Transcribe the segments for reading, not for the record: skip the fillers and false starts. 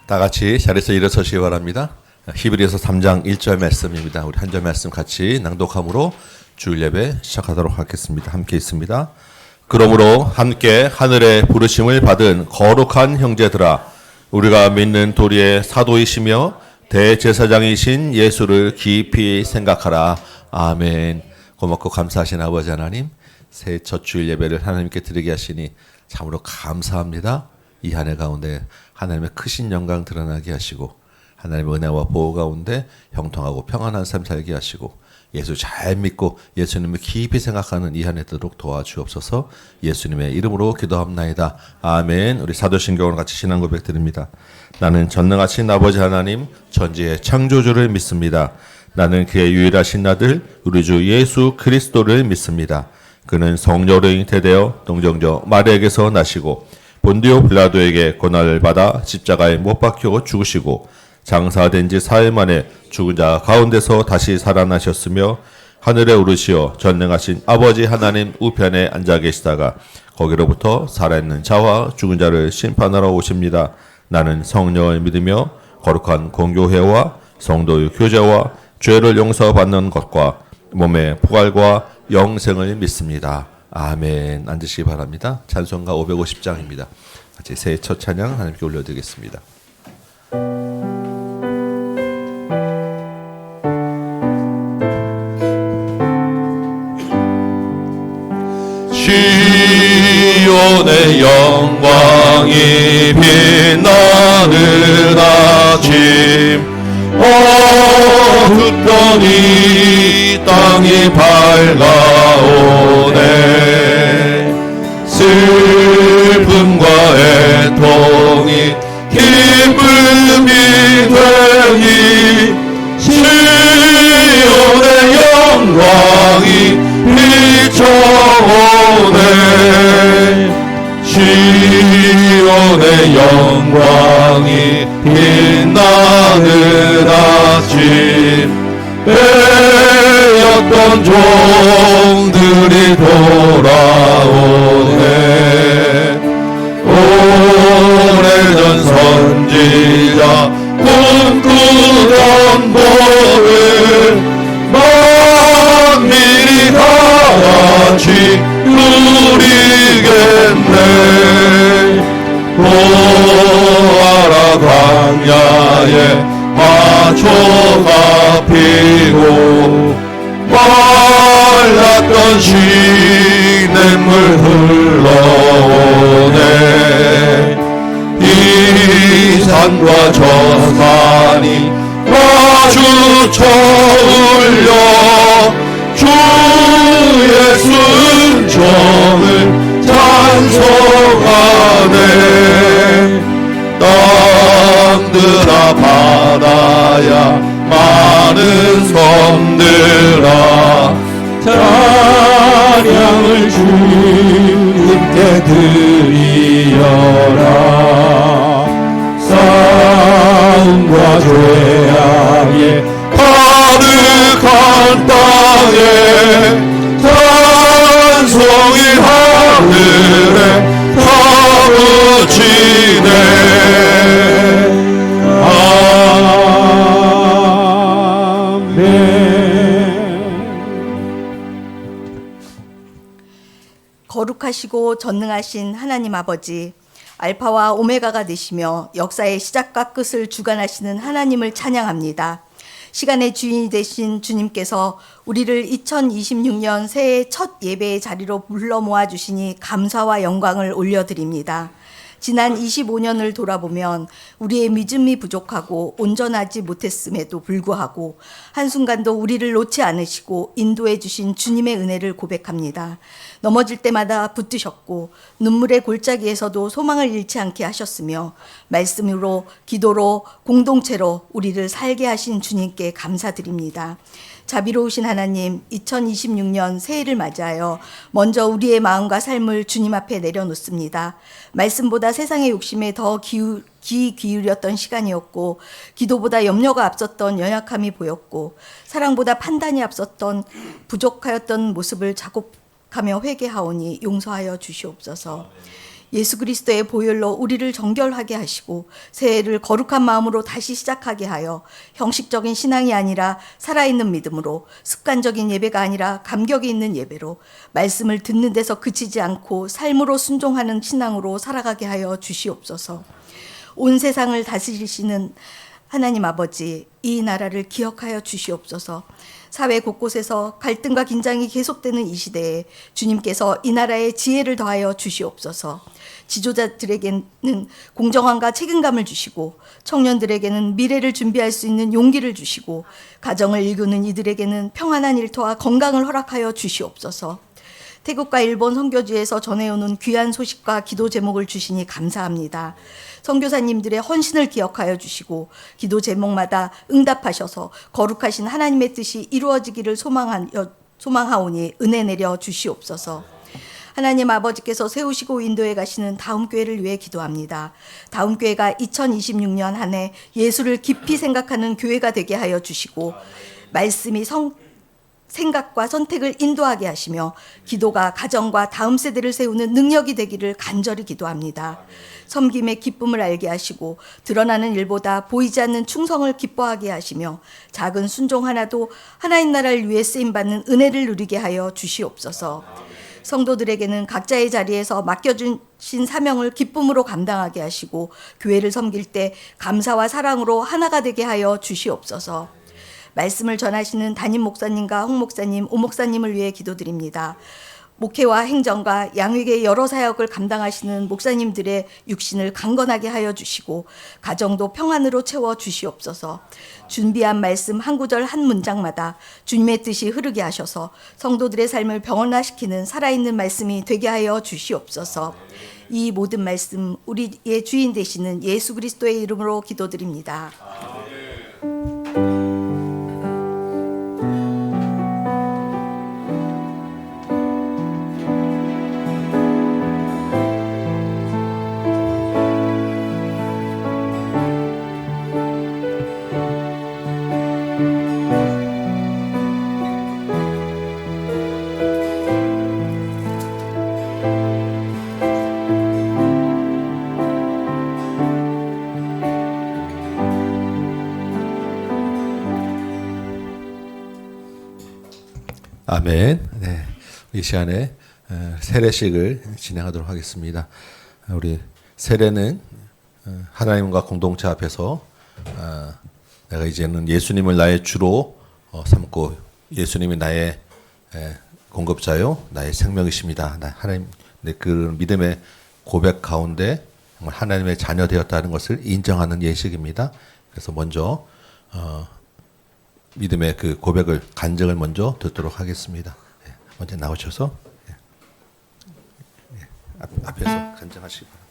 다 같이 자리에서 일어서시기 바랍니다. 히브리서 3장 1절 말씀입니다. 우리 한 절 말씀 같이 낭독함으로 주일 예배 시작하도록 하겠습니다. 함께 있습니다. 그러므로 함께 하늘의 부르심을 받은 거룩한 형제들아, 우리가 믿는 도리의 사도이시며 대제사장이신 예수를 깊이 생각하라. 아멘. 고맙고 감사하신 아버지 하나님, 새해 첫 주일 예배를 하나님께 드리게 하시니 참으로 감사합니다. 이 한 해 가운데 하나님의 크신 영광 드러나게 하시고, 하나님의 은혜와 보호 가운데 형통하고 평안한 삶 살게 하시고, 예수 잘 믿고 예수님을 깊이 생각하는 이 한 해 되도록 도와주옵소서. 예수님의 이름으로 기도합나이다. 아멘. 우리 사도신경으로 같이 신앙 고백 드립니다. 나는 전능하신 아버지 하나님, 천지의 창조주를 믿습니다. 나는 그의 유일하신 아들 우리 주 예수 그리스도를 믿습니다. 그는 성령으로 잉태되어 동정녀 마리아에게서 나시고 본디오 빌라도에게 고난을 받아 십자가에 못 박혀 죽으시고 장사된 지 사흘 만에 죽은 자 가운데서 다시 살아나셨으며 하늘에 오르시어 전능하신 아버지 하나님 우편에 앉아 계시다가 거기로부터 살아있는 자와 죽은 자를 심판하러 오십니다. 나는 성령을 믿으며 거룩한 공교회와 성도의 교제와 죄를 용서받는 것과 몸의 부활과 영생을 믿습니다. 아멘. 앉으시기 바랍니다. 찬송가 550장입니다. 같이 새해 첫 찬양 하나님께 올려드리겠습니다. 시온의 영광이 빛나는 아침, 어두운 이 땅이 밝아오네. 슬픔과 애통이 기쁨이 되니 시온의 영광이 비춰오네. 시온의 영광이 빛나는 아침, 빼였던 종들이 돌아오네. 오래전 선지자 꿈꾸던 복을 만민이 다 같이 누리겠네. 보아라 광야에 마초가 피고 말랐던 시냇물 흘러오네. 이 산과 저 산이 마주쳐 울려 주 예수 은총을 찬송하네. 땅들아 바다야 많은 섬들아 찬양을 주님께 드리어라. 싸움과 죄악에 가득한 땅에 찬송이 하늘에 파묻히네. 거룩하시고 전능하신 하나님 아버지, 알파와 오메가가 되시며 역사의 시작과 끝을 주관하시는 하나님을 찬양합니다. 시간의 주인이 되신 주님께서 우리를 2026년 새해 첫 예배의 자리로 불러 모아주시니 감사와 영광을 올려드립니다. 지난 25년을 돌아보면 우리의 믿음이 부족하고 온전하지 못했음에도 불구하고 한순간도 우리를 놓지 않으시고 인도해 주신 주님의 은혜를 고백합니다. 넘어질 때마다 붙드셨고 눈물의 골짜기에서도 소망을 잃지 않게 하셨으며 말씀으로 기도로 공동체로 우리를 살게 하신 주님께 감사드립니다. 자비로우신 하나님, 2026년 새해를 맞이하여 먼저 우리의 마음과 삶을 주님 앞에 내려놓습니다. 말씀보다 세상의 욕심에 더 귀 기울였던 시간이었고, 기도보다 염려가 앞섰던 연약함이 보였고, 사랑보다 판단이 앞섰던 부족하였던 모습을 자곡하며 회개하오니 용서하여 주시옵소서. 예수 그리스도의 보혈로 우리를 정결하게 하시고 새해를 거룩한 마음으로 다시 시작하게 하여 형식적인 신앙이 아니라 살아있는 믿음으로, 습관적인 예배가 아니라 감격이 있는 예배로, 말씀을 듣는 데서 그치지 않고 삶으로 순종하는 신앙으로 살아가게 하여 주시옵소서. 온 세상을 다스리시는 하나님 아버지, 이 나라를 기억하여 주시옵소서. 사회 곳곳에서 갈등과 긴장이 계속되는 이 시대에 주님께서 이 나라에 지혜를 더하여 주시옵소서. 지도자들에게는 공정함과 책임감을 주시고, 청년들에게는 미래를 준비할 수 있는 용기를 주시고, 가정을 일구는 이들에게는 평안한 일터와 건강을 허락하여 주시옵소서. 태국과 일본 선교지에서 전해오는 귀한 소식과 기도 제목을 주시니 감사합니다. 선교사님들의 헌신을 기억하여 주시고 기도 제목마다 응답하셔서 거룩하신 하나님의 뜻이 이루어지기를 소망하오니 은혜 내려 주시옵소서. 하나님 아버지께서 세우시고 인도해 가시는 다음 교회를 위해 기도합니다. 다음 교회가 2026년 한 해 예수를 깊이 생각하는 교회가 되게 하여 주시고, 말씀이 생각과 선택을 인도하게 하시며 기도가 가정과 다음 세대를 세우는 능력이 되기를 간절히 기도합니다. 섬김의 기쁨을 알게 하시고 드러나는 일보다 보이지 않는 충성을 기뻐하게 하시며 작은 순종 하나도 하나님 나라를 위해 쓰임받는 은혜를 누리게 하여 주시옵소서. 성도들에게는 각자의 자리에서 맡겨주신 사명을 기쁨으로 감당하게 하시고 교회를 섬길 때 감사와 사랑으로 하나가 되게 하여 주시옵소서. 말씀을 전하시는 담임 목사님과 홍 목사님, 오 목사님을 위해 기도드립니다. 목회와 행정과 양육의 여러 사역을 감당하시는 목사님들의 육신을 강건하게 하여 주시고 가정도 평안으로 채워 주시옵소서. 준비한 말씀 한 구절 한 문장마다 주님의 뜻이 흐르게 하셔서 성도들의 삶을 병원화시키는 살아있는 말씀이 되게 하여 주시옵소서. 이 모든 말씀 우리의 주인 되시는 예수 그리스도의 이름으로 기도드립니다. 아멘. 네, 이 시간에 세례식을 진행하도록 하겠습니다. 우리 세례는 하나님과 공동체 앞에서 내가 이제는 예수님을 나의 주로 삼고 예수님이 나의 공급자요, 나의 생명이십니다. 하나님, 그 믿음의 고백 가운데 정말 하나님의 자녀 되었다는 것을 인정하는 예식입니다. 그래서 먼저 믿음의 그 고백을, 간증을 먼저 듣도록 하겠습니다. 먼저 나오셔서 앞에서 간증하시기 바랍니다.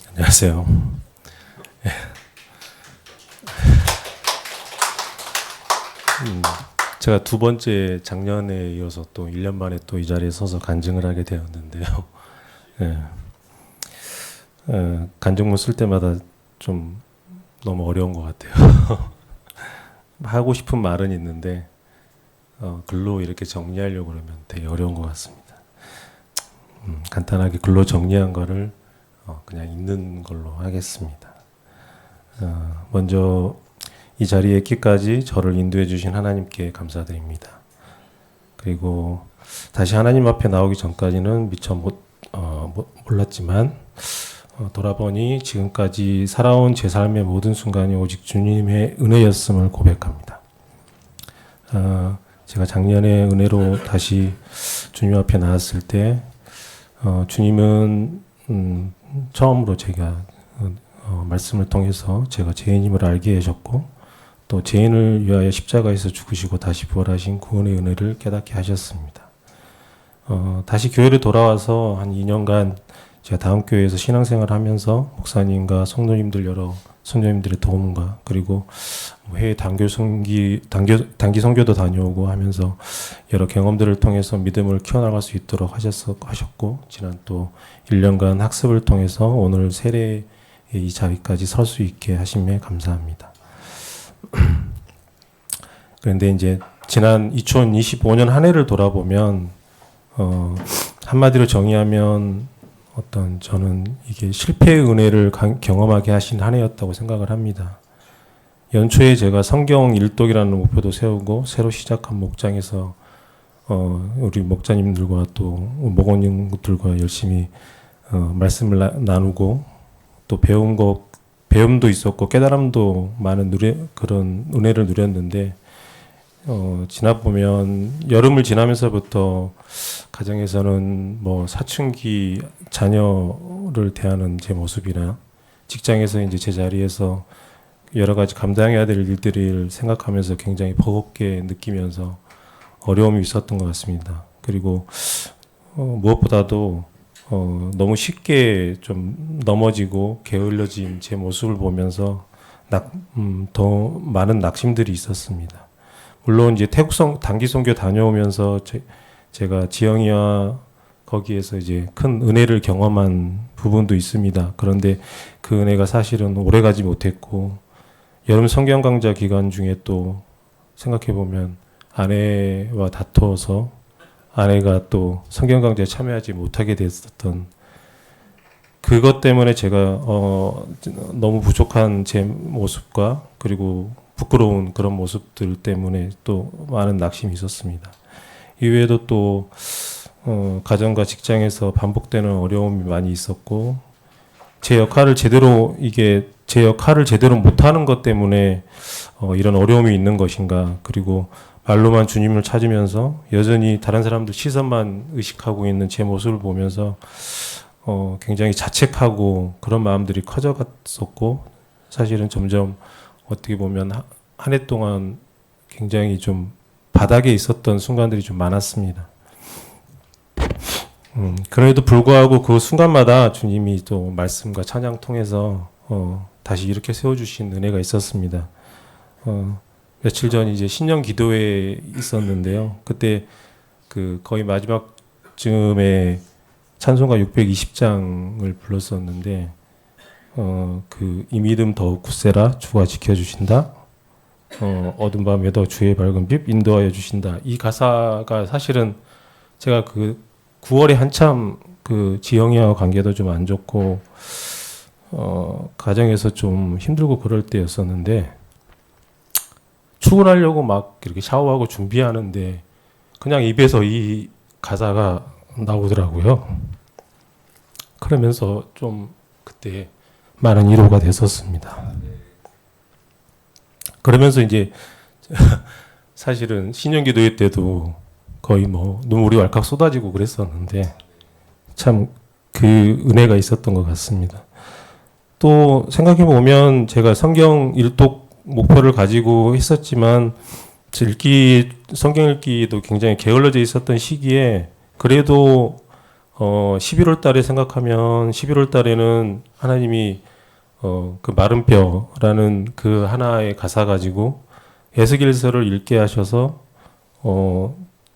안녕하세요. 제가 두 번째 작년에 이어서 또 1년 만에 또 이 자리에 서서 간증을 하게 되었는데요. 간증문 쓸 때마다 좀 너무 어려운 것 같아요. 하고 싶은 말은 있는데 글로 이렇게 정리하려고 그러면 되게 어려운 것 같습니다. 간단하게 글로 정리한 거를 그냥 읽는 걸로 하겠습니다. 먼저 이 자리에 있기까지 저를 인도해 주신 하나님께 감사드립니다. 그리고 다시 하나님 앞에 나오기 전까지는 미처 몰랐지만 돌아보니 지금까지 살아온 제 삶의 모든 순간이 오직 주님의 은혜였음을 고백합니다. 제가 작년에 은혜로 다시 주님 앞에 나왔을 때 주님은 처음으로 제가 말씀을 통해서 제가 죄인임을 알게 하셨고 또 죄인을 위하여 십자가에서 죽으시고 다시 부활하신 구원의 은혜를 깨닫게 하셨습니다. 다시 교회를 돌아와서 한 2년간 제가 다음 교회에서 신앙생활을 하면서 목사님과 여러 성도님들의 도움과 그리고 해외 단기 선교도 다녀오고 하면서 여러 경험들을 통해서 믿음을 키워나갈 수 있도록 하셨고 지난 또 1년간 학습을 통해서 오늘 세례의 이 자리까지 설 수 있게 하심에 감사합니다. 그런데 이제 지난 2025년 한 해를 돌아보면 한마디로 정의하면 저는 이게 실패의 은혜를 경험하게 하신 한 해였다고 생각을 합니다. 연초에 제가 성경 일독이라는 목표도 세우고 새로 시작한 목장에서 우리 목자님들과 또 목원님들과 열심히 말씀을 나누고 또 배움도 있었고 깨달음도 많은 그런 은혜를 누렸는데 지나 보면 여름을 지나면서부터 가정에서는 뭐 사춘기 자녀를 대하는 제 모습이나 직장에서 이제 제 자리에서 여러 가지 감당해야 될 일들을 생각하면서 굉장히 버겁게 느끼면서 어려움이 있었던 것 같습니다. 그리고 무엇보다도 너무 쉽게 좀 넘어지고 게을러진 제 모습을 보면서 더 많은 낙심들이 있었습니다. 물론 이제 태국 단기 선교 다녀오면서 제가 지영이와 거기에서 이제 큰 은혜를 경험한 부분도 있습니다. 그런데 그 은혜가 사실은 오래가지 못했고 여름 성경 강좌 기간 중에 또 생각해 보면 아내와 다투어서 아내가 또 성경 강좌에 참여하지 못하게 됐었던 그것 때문에 제가 너무 부족한 제 모습과 그리고 부끄러운 그런 모습들 때문에 또 많은 낙심이 있었습니다. 이외에도 또 가정과 직장에서 반복되는 어려움이 많이 있었고 제 역할을 제대로 못하는 것 때문에 이런 어려움이 있는 것인가. 그리고 말로만 주님을 찾으면서 여전히 다른 사람들 시선만 의식하고 있는 제 모습을 보면서 굉장히 자책하고 그런 마음들이 커져갔었고 사실은 점점 어떻게 보면 한 해 동안 굉장히 좀 바닥에 있었던 순간들이 좀 많았습니다. 그럼에도 불구하고 그 순간마다 주님이 또 말씀과 찬양 통해서 다시 이렇게 세워주신 은혜가 있었습니다. 며칠 전 이제 신년 기도회에 있었는데요. 그때 그 거의 마지막쯤에 찬송가 620장을 불렀었는데 이 믿음 더욱 굳세라 주가 지켜주신다. 어두운 밤에도 주의 밝은 빛 인도하여 주신다. 이 가사가 사실은 제가 그 9월에 한참 그 지영이와 관계도 좀 안 좋고 가정에서 좀 힘들고 그럴 때였었는데 출근하려고 막 이렇게 샤워하고 준비하는데 그냥 입에서 이 가사가 나오더라고요. 그러면서 좀 그때 많은 위로가 됐었습니다. 그러면서 이제 사실은 신년기도회 때도 거의 뭐 눈물이 왈칵 쏟아지고 그랬었는데 참 그 은혜가 있었던 것 같습니다. 또 생각해 보면 제가 성경 일독 목표를 가지고 했었지만 성경 읽기도 굉장히 게을러져 있었던 시기에 그래도 11월 달에 생각하면 11월 달에는 하나님이 그 마른 뼈라는 그 하나의 가사 가지고 에스겔서를 읽게 하셔서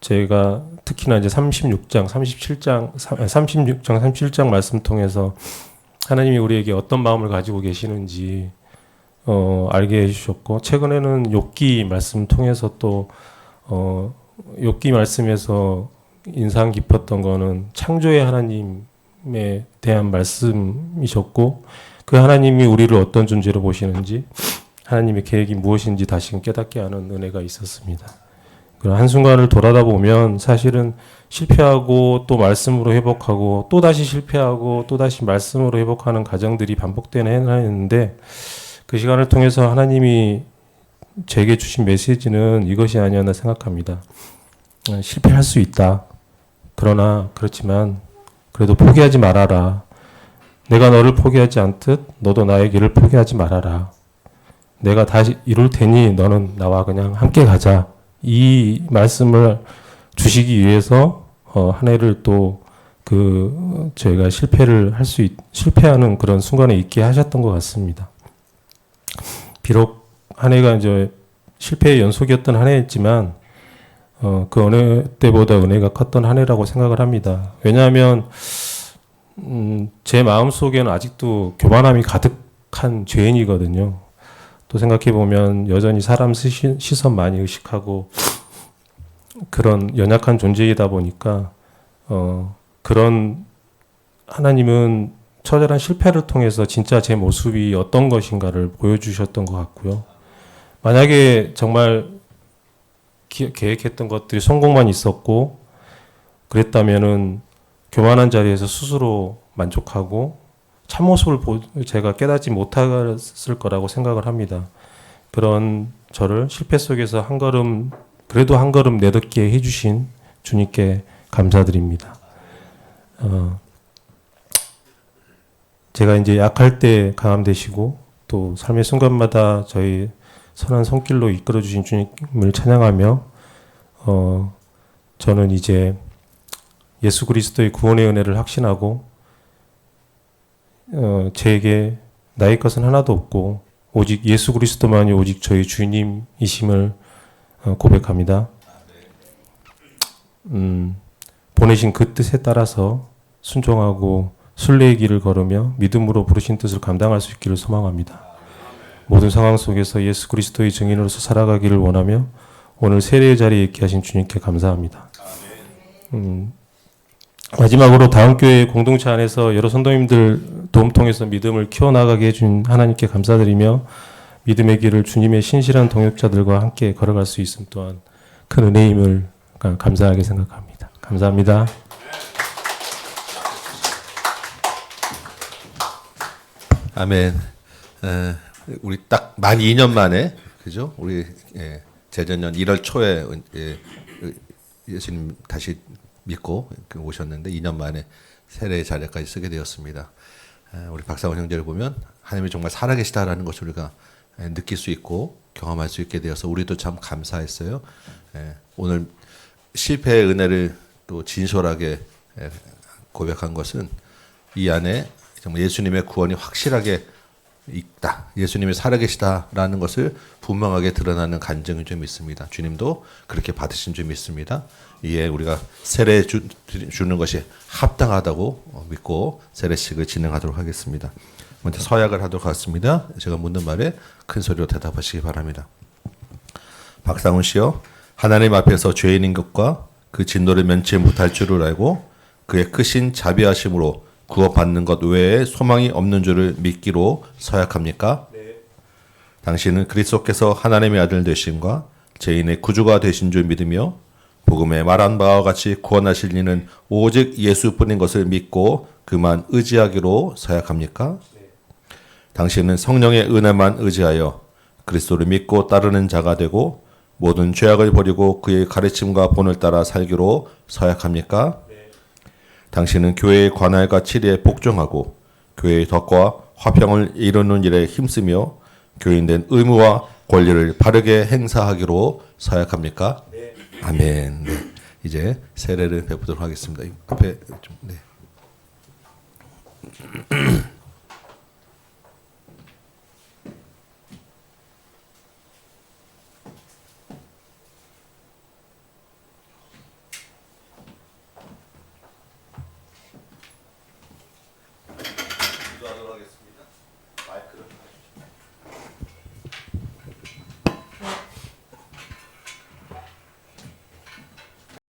제가 특히나 이제 37장 말씀 통해서 하나님이 우리에게 어떤 마음을 가지고 계시는지 알게 해주셨고 최근에는 욥기 말씀 통해서 또 욥기 말씀에서 인상 깊었던 거는 창조의 하나님에 대한 말씀이셨고 그 하나님이 우리를 어떤 존재로 보시는지 하나님의 계획이 무엇인지 다시금 깨닫게 하는 은혜가 있었습니다. 그 한순간을 돌아다 보면 사실은 실패하고 또 말씀으로 회복하고 또 다시 실패하고 또 다시 말씀으로 회복하는 과정들이 반복되는 해나였는데 그 시간을 통해서 하나님이 제게 주신 메시지는 이것이 아니었나 생각합니다. 실패할 수 있다. 그러나 그렇지만 그래도 포기하지 말아라. 내가 너를 포기하지 않듯 너도 나의 길을 포기하지 말아라. 내가 다시 이룰 테니 너는 나와 그냥 함께 가자. 이 말씀을 주시기 위해서 한 해를 또 저희가 실패하는 그런 순간에 있게 하셨던 것 같습니다. 비록 한 해가 이제 실패의 연속이었던 한 해였지만 그 어느 때보다 은혜가 컸던 한 해라고 생각을 합니다. 왜냐하면 제 마음 속에는 아직도 교만함이 가득한 죄인이거든요. 또 생각해 보면 여전히 사람 시선 많이 의식하고 그런 연약한 존재이다 보니까 그런 하나님은 처절한 실패를 통해서 진짜 제 모습이 어떤 것인가를 보여주셨던 것 같고요. 만약에 정말 계획했던 것들이 성공만 있었고 그랬다면은 교만한 자리에서 스스로 만족하고 참모습을 제가 깨닫지 못했을 거라고 생각을 합니다. 그런 저를 실패 속에서 한 걸음 그래도 한 걸음 내딛게 해주신 주님께 감사드립니다. 제가 이제 약할 때 강함 되시고 또 삶의 순간마다 저희 선한 손길로 이끌어 주신 주님을 찬양하며 저는 이제 예수 그리스도의 구원의 은혜를 확신하고 제게 나의 것은 하나도 없고 오직 예수 그리스도만이 오직 저희 주님이심을 고백합니다. 보내신 그 뜻에 따라서 순종하고 순례의 길을 걸으며 믿음으로 부르신 뜻을 감당할 수 있기를 소망합니다. 모든 상황 속에서 예수 그리스도의 증인으로서 살아가기를 원하며 오늘 세례의 자리에 있게 하신 주님께 감사합니다. 마지막으로 다음 교회 공동체 안에서 여러 선도님들 도움 통해서 믿음을 키워나가게 해준 하나님께 감사드리며 믿음의 길을 주님의 신실한 동역자들과 함께 걸어갈 수 있음 또한 큰 은혜임을 감사하게 생각합니다. 감사합니다. 아멘. 우리 딱 만 2년 만에 그죠? 우리 재작년 1월 초에 예수님 다시 믿고 오셨는데 2년 만에 세례의 자리까지 쓰게 되었습니다. 우리 박상원 형제를 보면 하나님이 정말 살아계시다라는 것을 우리가 느낄 수 있고 경험할 수 있게 되어서 우리도 참 감사했어요. 오늘 실패의 은혜를 또 진솔하게 고백한 것은 이 안에 정말 예수님의 구원이 확실하게 있다. 예수님이 살아계시다라는 것을 분명하게 드러나는 간증이 좀 있습니다. 주님도 그렇게 받으신 점 있습니다. 이에 우리가 세례 주는 것이 합당하다고 믿고 세례식을 진행하도록 하겠습니다. 먼저 서약을 하도록 하겠습니다. 제가 묻는 말에 큰 소리로 대답하시기 바랍니다. 박상훈 씨요. 하나님 앞에서 죄인인 것과 그 진노를 면치 못할 줄을 알고 그의 크신 자비하심으로 구원받는 것 외에 소망이 없는 줄을 믿기로 서약합니까? 네. 당신은 그리스도께서 하나님의 아들 되심과 죄인의 구주가 되신 줄 믿으며 복음에 말한 바와 같이 구원하실 이는 오직 예수뿐인 것을 믿고 그만 의지하기로 서약합니까? 네. 당신은 성령의 은혜만 의지하여 그리스도를 믿고 따르는 자가 되고 모든 죄악을 버리고 그의 가르침과 본을 따라 살기로 서약합니까? 당신은 교회의 관할과 치리에 복종하고 교회의 덕과 화평을 이루는 일에 힘쓰며 교인된 의무와 권리를 바르게 행사하기로 서약합니까? 네. 아멘. 네. 이제 세례를 베푸도록 하겠습니다. 앞에 좀 네.